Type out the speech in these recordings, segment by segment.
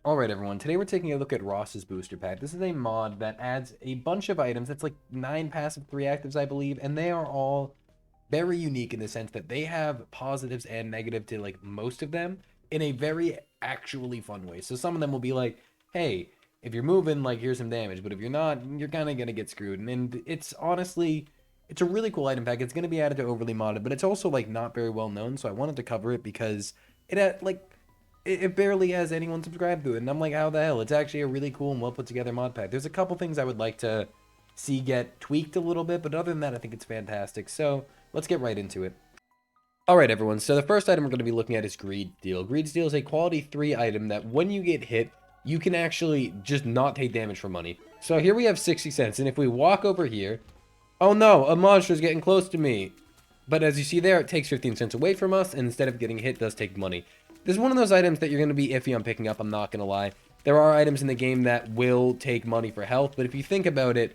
Alright everyone, today we're taking a look at Ross's booster pack. This is a mod that adds a bunch of items. That's like 9 passive, 3 actives, I believe, and they are all very unique in the sense that they have positives and negative to like most of them in a very actually fun way. So some of them will be like, hey, if you're moving, like here's some damage, but if you're not, you're kind of gonna get screwed. And it's honestly, it's a really cool item pack. It's gonna be added to overly modded, but it's also like not very well known, so I wanted to cover it because it had like it barely has anyone subscribed to it, and I'm like, how the hell? It's actually a really cool and well put together mod pack. There's a couple things I would like to see get tweaked a little bit, but other than that, I think it's fantastic. So let's get right into it. Alright everyone, so the first item we're going to be looking at is Greed Steel. Greed Steel is a quality 3 item that when you get hit, you can actually just not take damage for money. So here we have 60 cents, and if we walk over here, oh no, a monster is getting close to me. But as you see there, it takes 15 cents away from us, and instead of getting hit, it does take money. This is one of those items that you're going to be iffy on picking up, I'm not going to lie. There are items in the game that will take money for health, but if you think about it,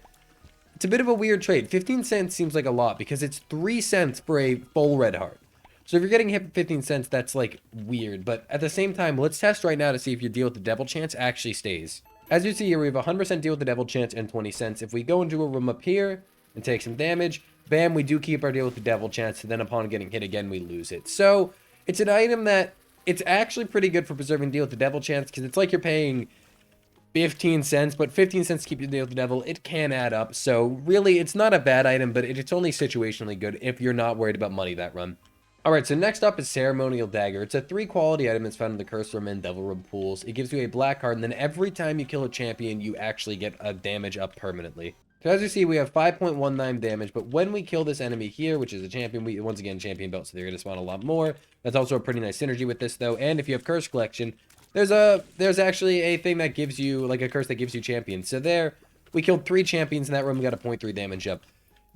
it's a bit of a weird trade. 15 cents seems like a lot because it's 3 cents for a full red heart. So if you're getting hit for 15 cents, that's like weird. But at the same time, let's test right now to see if your deal with the devil chance actually stays. As you see here, we have a 100% deal with the devil chance and 20 cents. If we go into a room up here and take some damage, bam, we do keep our deal with the devil chance. And then upon getting hit again, we lose it. So it's an item that it's actually pretty good for preserving deal with the devil chance because it's like you're paying 15 cents, but 15 cents to keep your deal with the devil, it can add up. So really, it's not a bad item, but it's only situationally good if you're not worried about money that run. Alright, so next up is Ceremonial Dagger. It's a 3 quality item that's found in the Curse Room and Devil Room pools. It gives you a black card, and then every time you kill a champion, you actually get a damage up permanently. So as you see, we have 5.19 damage, but when we kill this enemy here, which is a champion, we once again champion belt, so they're going to spawn a lot more. That's also a pretty nice synergy with this, though. And if you have Curse Collection, there's actually a thing that gives you, like a curse that gives you champions. So there, we killed 3 champions in that room, we got a 0.3 damage up.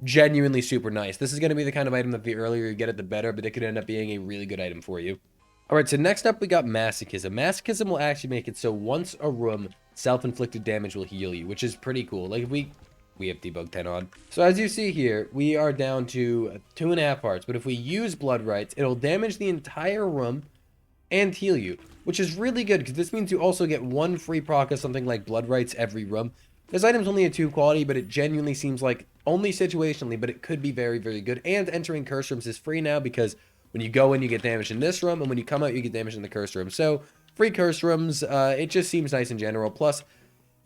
Genuinely super nice. This is going to be the kind of item that the earlier you get it, the better, but it could end up being a really good item for you. Alright, so next up we got Masochism. Masochism will actually make it so once a room, self-inflicted damage will heal you, which is pretty cool. Like if we have Debug 10 on. So as you see here, we are down to 2.5 hearts, but if we use Blood Rights, it'll damage the entire room and heal you, which is really good because this means you also get 1 free proc of something like Blood Rights every room. This item's only a 2 quality, but it genuinely seems like only situationally, but it could be very, very good. And entering curse rooms is free now because when you go in, you get damage in this room, and when you come out, you get damage in the curse room. So free curse rooms, it just seems nice in general. Plus,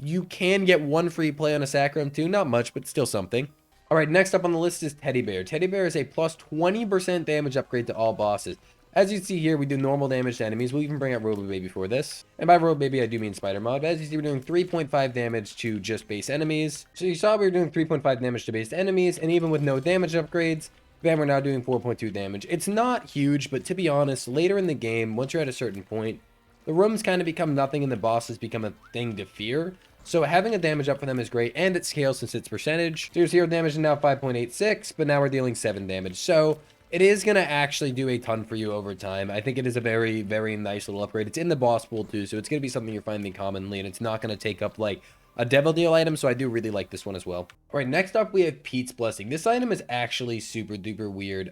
you can get 1 free play on a sack room too. Not much, but still something. Alright, next up on the list is Teddy Bear. Teddy Bear is a plus 20% damage upgrade to all bosses. As you see here, we do normal damage to enemies. We'll even bring out Robo Baby for this. And by Robo Baby, I do mean Spider Mod. As you see, we're doing 3.5 damage to just base enemies. So you saw we were doing 3.5 damage to base enemies, and even with no damage upgrades, bam, we're now doing 4.2 damage. It's not huge, but to be honest, later in the game, once you're at a certain point, the rooms kind of become nothing and the bosses become a thing to fear. So having a damage up for them is great, and it scales since it's percentage. So your 0 damage is now 5.86, but now we're dealing 7 damage. So it is going to actually do a ton for you over time. I think it is a very, very nice little upgrade. It's in the boss pool too, so it's going to be something you're finding commonly, and it's not going to take up like a Devil Deal item, so I do really like this one as well. All right, next up we have Pete's Blessing. This item is actually super duper weird.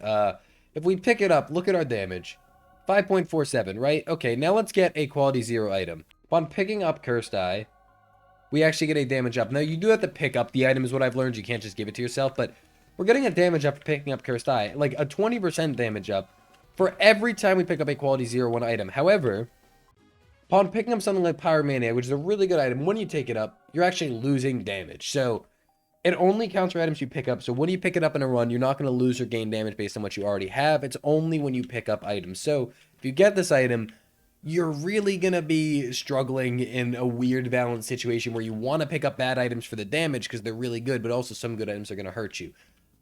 If we pick it up, look at our damage. 5.47, right? Okay, now let's get a quality 0 item. Upon picking up Cursed Eye, we actually get a damage up. Now, you do have to pick up the item is what I've learned. You can't just give it to yourself, but we're getting a damage up for picking up Cursed Eye. Like a 20% damage up for every time we pick up a quality 0-1 item. However, upon picking up something like Pyromania, which is a really good item, when you take it up, you're actually losing damage. So it only counts for items you pick up. So when you pick it up in a run, you're not going to lose or gain damage based on what you already have. It's only when you pick up items. So if you get this item, you're really going to be struggling in a weird balance situation where you want to pick up bad items for the damage because they're really good, but also some good items are going to hurt you.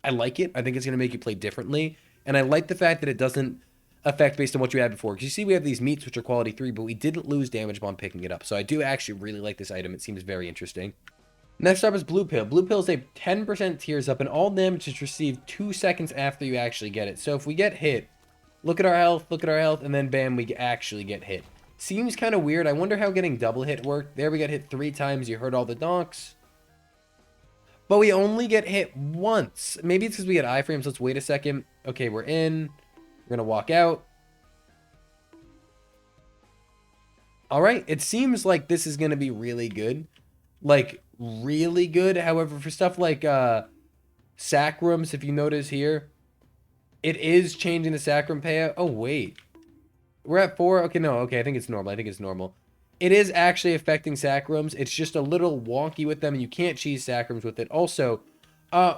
I like it. I think it's going to make you play differently. And I like the fact that it doesn't affect based on what you had before. Because you see we have these meats which are quality 3, but we didn't lose damage upon picking it up. So I do actually really like this item. It seems very interesting. Next up is Blue Pill. Blue Pill is a 10% tears up, and all damage is received 2 seconds after you actually get it. So if we get hit, look at our health, and then bam, we actually get hit. Seems kind of weird. I wonder how getting double hit worked. There we got hit 3 times. You heard all the donks. But we only get hit once. Maybe it's because we get iframes. Let's wait a second. Okay, we're in. We're going to walk out. All right, it seems like this is going to be really good. Like, really good. However, for stuff like sacrums, if you notice here, it is changing the sacrum payout. Oh, wait. We're at 4. Okay, no. Okay, I think it's normal. I think it's normal. It is actually affecting sacrums. It's just a little wonky with them, and you can't cheese sacrums with it. Also,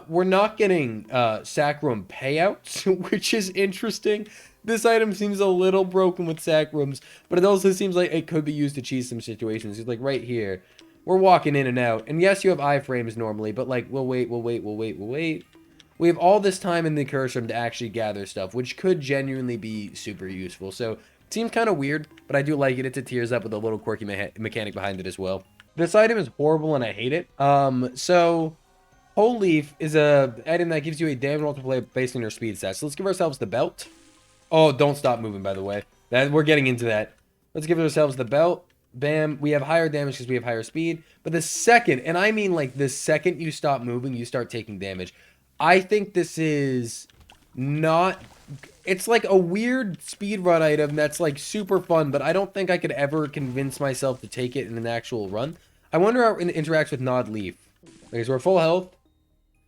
we're not getting sacrum payouts, which is interesting. This item seems a little broken with sacrums, but it also seems like it could be used to cheese some situations. It's like right here, we're walking in and out. And yes, you have iframes normally, but like, we'll wait. We have all this time in the curse room to actually gather stuff, which could genuinely be super useful. So it seems kind of weird, but I do like it. It's a tears up with a little quirky mechanic behind it as well. This item is horrible and I hate it. So Whole Leaf is a item that gives you a damage multiplier based on your speed stats. So let's give ourselves the belt. Oh, don't stop moving, by the way. We're getting into that. Let's give ourselves the belt. Bam. We have higher damage because we have higher speed. But the second, and I mean like the second you stop moving, you start taking damage. I think this is not... It's like a weird speedrun item that's like super fun, but I don't think I could ever convince myself to take it in an actual run. I wonder how it interacts with Nod Leaf. Okay, so we're full health.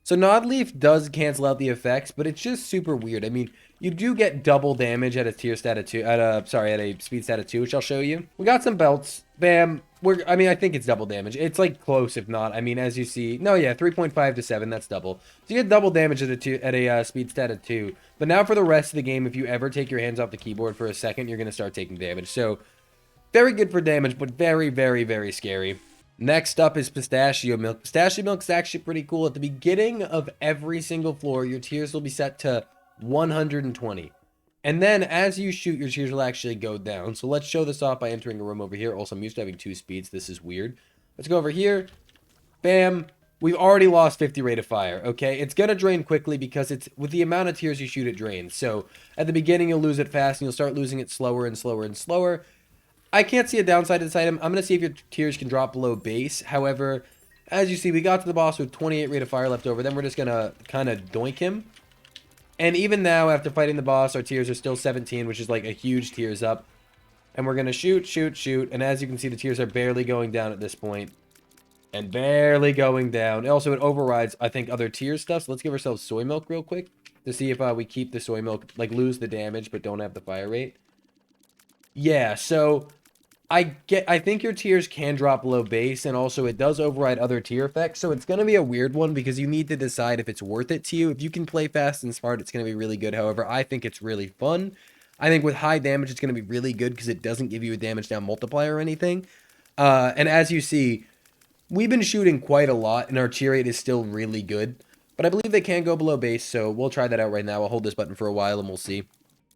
So Nod Leaf does cancel out the effects, but it's just super weird. I mean, you do get double damage at a tier stat of 2, at a speed stat of 2, which I'll show you. We got some belts. Bam. I mean, I think it's double damage. It's like close, if not. I mean, as you see, no, yeah, 3.5 to 7, that's double. So you get double damage at a speed stat of 2. But now for the rest of the game, if you ever take your hands off the keyboard for a second, you're going to start taking damage. So very good for damage, but very, very, very scary. Next up is Pistachio Milk. Pistachio Milk is actually pretty cool. At the beginning of every single floor, your tiers will be set to 120. And then as you shoot, your tiers will actually go down. So let's show this off by entering a room over here. Also, I'm used to having 2 speeds. This is weird. Let's go over here. Bam. We've already lost 50 rate of fire, okay? It's going to drain quickly because it's with the amount of tiers you shoot, it drains. So at the beginning, you'll lose it fast, and you'll start losing it slower and slower and slower. I can't see a downside to this item. I'm going to see if your tiers can drop below base. However, as you see, we got to the boss with 28 rate of fire left over. Then we're just going to kind of doink him. And even now, after fighting the boss, our tiers are still 17, which is like a huge tiers up. And we're going to shoot. And as you can see, the tiers are barely going down at this point. And barely going down. Also, it overrides, I think, other tier stuff. So let's give ourselves soy milk real quick to see if we keep the soy milk, like lose the damage, but don't have the fire rate. Yeah, so I think your tiers can drop below base, and also it does override other tier effects, so it's going to be a weird one because you need to decide if it's worth it to you. If you can play fast and smart, it's going to be really good. However, I think it's really fun. I think with high damage, it's going to be really good because it doesn't give you a damage down multiplier or anything. And as you see, we've been shooting quite a lot, and our tier rate is still really good. But I believe they can go below base, so we'll try that out right now. I'll hold this button for a while, and we'll see.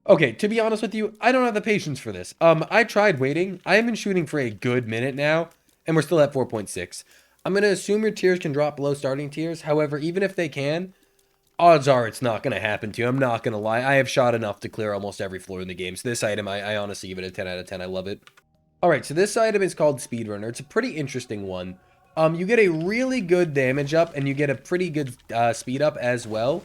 Okay, to be honest with you, I don't have the patience for this. I tried waiting. I have been shooting for a good minute now, and we're still at 4.6. I'm going to assume your tiers can drop below starting tiers. However, even if they can, odds are it's not going to happen to you. I'm not going to lie. I have shot enough to clear almost every floor in the game. So this item, I honestly give it a 10 out of 10. I love it. All right, so this item is called Speedrunner. It's a pretty interesting one. You get a really good damage up, and you get a pretty good speed up as well.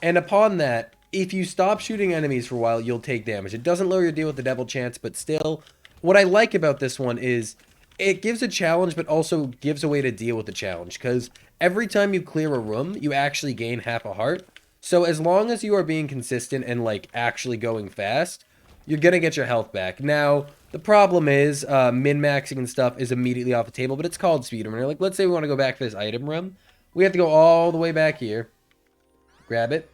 And upon that, if you stop shooting enemies for a while, you'll take damage. It doesn't lower your deal with the devil chance, but still, what I like about this one is it gives a challenge, but also gives a way to deal with the challenge, because every time you clear a room, you actually gain half a heart. So as long as you are being consistent and, like, actually going fast, you're going to get your health back. Now, the problem is min-maxing and stuff is immediately off the table, but it's called Speedrunner. Like, let's say we want to go back to this item room. We have to go all the way back here. Grab it.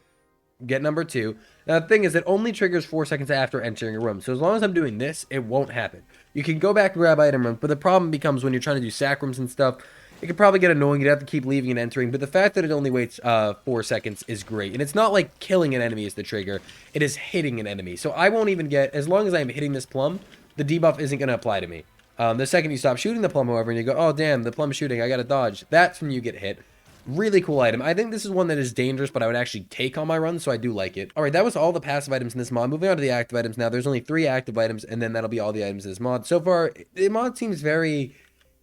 Get number 2. Now, the thing is, it only triggers 4 seconds after entering a room. So as long as I'm doing this, it won't happen. You can go back and grab item room, but the problem becomes when you're trying to do sacrams and stuff, it could probably get annoying. You'd have to keep leaving and entering, but the fact that it only waits 4 seconds is great. And it's not like killing an enemy is the trigger. It is hitting an enemy. So I won't even get, as long as I'm hitting this plum, the debuff isn't going to apply to me. The second you stop shooting the plum, however, and you go, oh, damn, the plum's shooting, I got to dodge, that's when you get hit. Really cool item. I think this is one that is dangerous, but I would actually take on my run, so I do like it. Alright, that was all the passive items in this mod. Moving on to the active items now. There's only 3 active items, and then that'll be all the items in this mod. So far, the mod seems very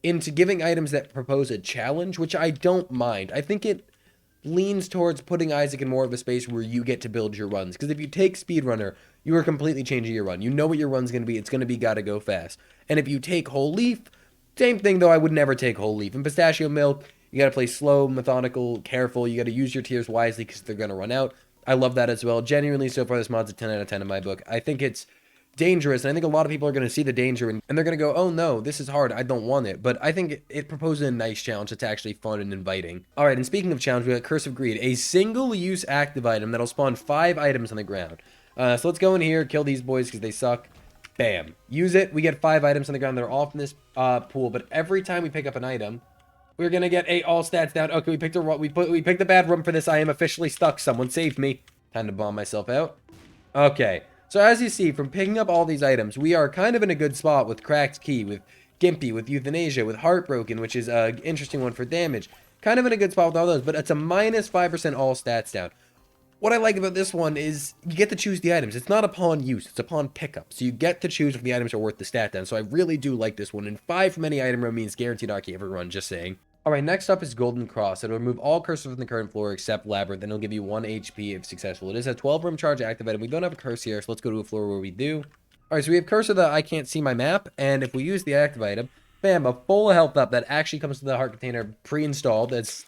into giving items that propose a challenge, which I don't mind. I think it leans towards putting Isaac in more of a space where you get to build your runs. Because if you take Speedrunner, you are completely changing your run. You know what your run's going to be. It's going to be gotta go fast. And if you take Whole Leaf, same thing, though I would never take Whole Leaf. In Pistachio Milk, you got to play slow, methodical, careful. You got to use your tiers wisely because they're going to run out. I love that as well. Genuinely, so far, this mod's a 10 out of 10 in my book. I think it's dangerous, and I think a lot of people are going to see the danger, and they're going to go, oh no, this is hard, I don't want it. But I think it proposes a nice challenge that's actually fun and inviting. Alright, and speaking of challenge, we got Curse of Greed, a single-use active item that'll spawn 5 items on the ground. So let's go in here, kill these boys because they suck. Bam. Use it, we get 5 items on the ground that are off in this pool, but every time we pick up an item, we're gonna get all stats down. Okay, we picked the bad room for this. I am officially stuck. Someone save me. Time to bomb myself out. Okay. So as you see, from picking up all these items, we are kind of in a good spot with Cracked Key, with Gimpy, with Euthanasia, with Heartbroken, which is an interesting one for damage. Kind of in a good spot with all those, but it's a minus 5% all stats down. What I like about this one is you get to choose the items. It's not upon use, it's upon pickup. So you get to choose if the items are worth the stat down. So I really do like this one. And 5 from any item room means guaranteed RK every run, just saying. Alright, next up is Golden Cross. It'll remove all curses from the current floor except Labyrinth, and it'll give you 1 HP if successful. It is a 12 room charge active item. We don't have a curse here, so let's go to a floor where we do. Alright, so we have Curse of the I Can't See My Map, and if we use the active item, bam, a full health up that actually comes to the heart container pre-installed, that's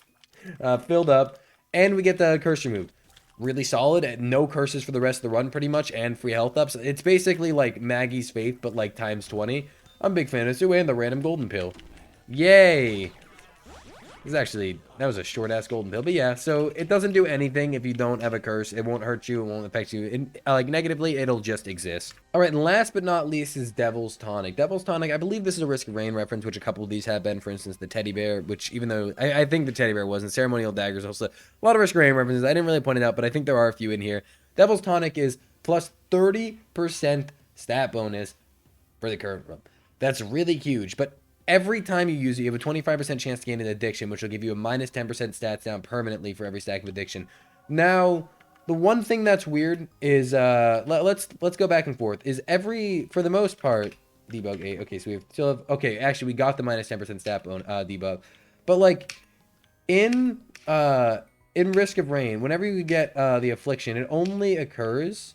filled up, and we get the curse removed. Really solid, and no curses for the rest of the run pretty much, and free health ups. It's basically like Maggie's Faith, but like times 20. I'm a big fan of this. And the random golden pill. Yay! That was a short-ass golden pill, but yeah, so it doesn't do anything if you don't have a curse. It won't hurt you, it won't affect you. Like, negatively, it'll just exist. Alright, and last but not least is Devil's Tonic. Devil's Tonic, I believe this is a Risk of Rain reference, which a couple of these have been, for instance, the teddy bear, which even though, I think the teddy bear wasn't, Ceremonial Dagger is also a lot of Risk of Rain references. I didn't really point it out, but I think there are a few in here. Devil's Tonic is plus 30% stat bonus for the current run. That's really huge, but every time you use it, you have a 25% chance to gain an addiction, which will give you a minus 10% stats down permanently for every stack of addiction. Now, the one thing that's weird is, let's go back and forth, is for the most part, debug 8, okay, so we still have, okay, actually, we got the minus 10% stat debug, but, like, in Risk of Rain, whenever you get, the Affliction, it only occurs,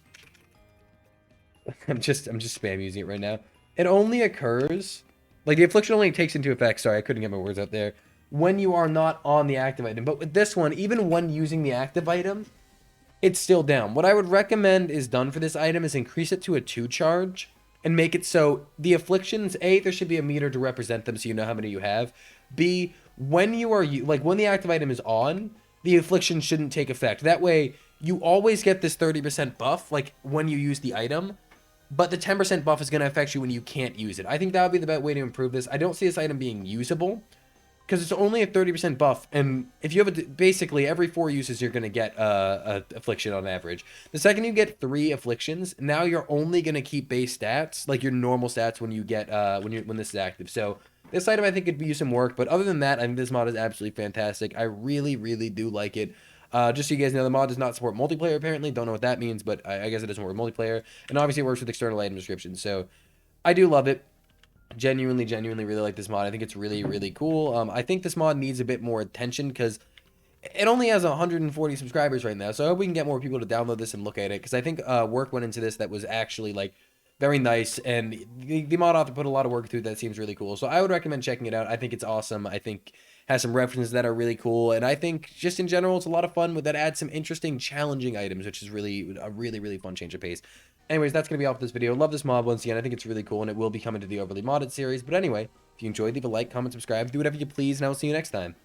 I'm just spam using it right now, it only occurs, like, the Affliction only takes into effect, sorry, I couldn't get my words out there, when you are not on the active item. But with this one, even when using the active item, it's still down. What I would recommend is done for this item is increase it to a 2 charge and make it so the Afflictions, A, there should be a meter to represent them so you know how many you have. B, when you are, like, when the active item is on, the Affliction shouldn't take effect. That way, you always get this 30% buff, like, when you use the item, but the 10% buff is going to affect you when you can't use it. I think that would be the best way to improve this. I don't see this item being usable because it's only a 30% buff, and if you have basically every 4 uses, you're going to get a Affliction on average. The second you get 3 Afflictions, now you're only going to keep base stats, like your normal stats when you get when this is active. So this item I think could use some work, but other than that, I think this mod is absolutely fantastic. I really, really do like it. Just so you guys know, the mod does not support multiplayer, apparently. Don't know what that means, but I guess it doesn't work with multiplayer. And obviously it works with external item descriptions. So I do love it. Genuinely really like this mod. I think it's really, really cool. I think this mod needs a bit more attention because it only has 140 subscribers right now. So I hope we can get more people to download this and look at it. Because I think work went into this that was actually, like, very nice. And the mod author put a lot of work through that seems really cool. So I would recommend checking it out. I think it's awesome. I think has some references that are really cool, and I think just in general it's a lot of fun that adds some interesting challenging items, which is really a really fun change of pace. Anyways, that's gonna be all for this video. Love this mod once again. I think it's really cool, and it will be coming to the overly modded series. But anyway, if you enjoyed, leave a like, comment, subscribe, do whatever you please, and I will see you next time.